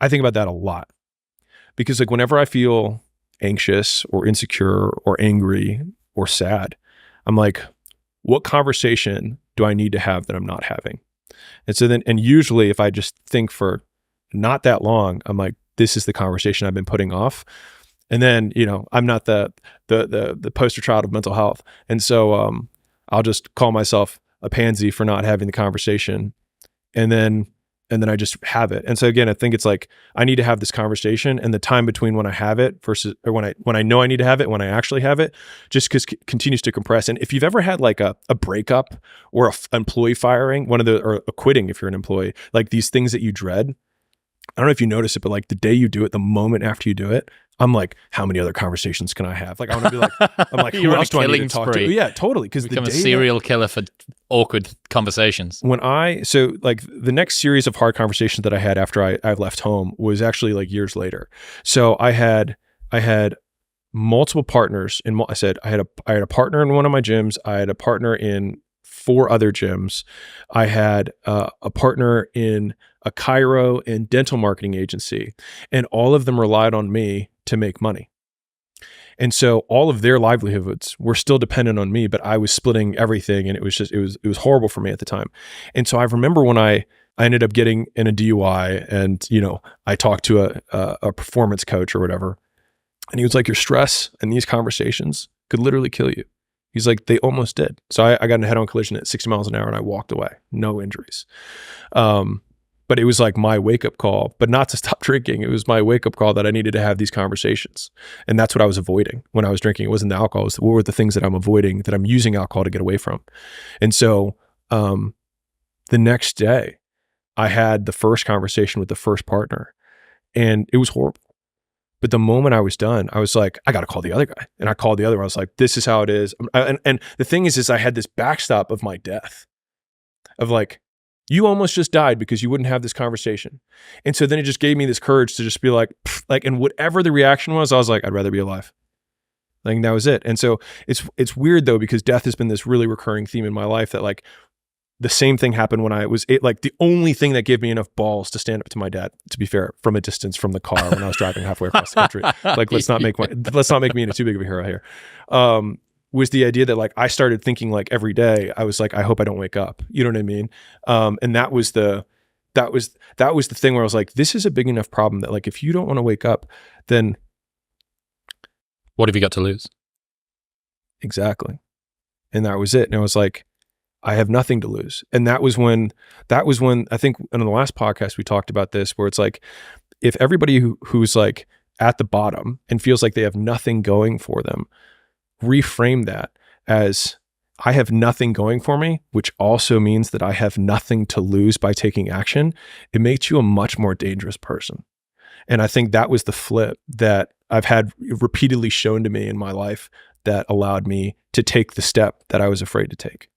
I think about that a lot because like whenever I feel anxious or insecure or angry or sad, I'm like, what conversation do I need to have that I'm not having? And so then, and usually if I just think for not that long, I'm like, this is the conversation I've been putting off. And then, you know, I'm not the poster child of mental health. And so I'll just call myself a pansy for not having the conversation. And then I just have it. And so again, I think it's like, I need to have this conversation, and the time between when I have it versus, or when I know I need to have it, when I actually have it, just continues to compress. And if you've ever had like a breakup or employee firing, or a quitting, if you're an employee, like these things that you dread, I don't know if you notice it, but like the day you do it, the moment after you do it, I'm like, how many other conversations can I have? Like, I want to be like, I'm like, who else do I need to talk to? Yeah, totally. Because become a serial killer for awkward conversations. So like the next series of hard conversations that I had after I left home was actually like years later. So I had multiple partners I had a partner in one of my gyms. I had a partner in 4 other gyms. I had a partner in a chiro and dental marketing agency, and all of them relied on me to make money. And so all of their livelihoods were still dependent on me, but I was splitting everything, and it was horrible for me at the time. And so I remember when I ended up getting in a DUI, and, you know, I talked to a performance coach or whatever, and he was like, your stress and these conversations could literally kill you. He's like, they almost did. So I got in a head-on collision at 60 miles an hour and I walked away, no injuries. But it was like my wake-up call, but not to stop drinking. It was my wake-up call that I needed to have these conversations. And that's what I was avoiding when I was drinking. It wasn't the alcohol. It was what were the things that I'm avoiding, that I'm using alcohol to get away from. And so the next day, I had the first conversation with the first partner, and it was horrible. But the moment I was done, I was like, I got to call the other guy. And I called the other one. I was like, this is how it is. And the thing is I had this backstop of my death, of like, you almost just died because you wouldn't have this conversation. And so then it just gave me this courage to just be like, and whatever the reaction was, I was like, I'd rather be alive. Like, that was it. And so it's weird though, because death has been this really recurring theme in my life, that like the same thing happened when like the only thing that gave me enough balls to stand up to my dad, to be fair, from a distance from the car when I was driving halfway across the country. Like, let's not make me into too big of a hero here. Was the idea that like I started thinking like every day, I was like, I hope I don't wake up. You know what I mean? And that was the thing where I was like, this is a big enough problem that like, if you don't want to wake up, then what have you got to lose? Exactly. And that was it. And I was like, I have nothing to lose. And that was when I think in the last podcast we talked about this, where it's like, if everybody who's like at the bottom and feels like they have nothing going for them, reframe that as, I have nothing going for me, which also means that I have nothing to lose by taking action, it makes you a much more dangerous person. And I think that was the flip that I've had repeatedly shown to me in my life that allowed me to take the step that I was afraid to take.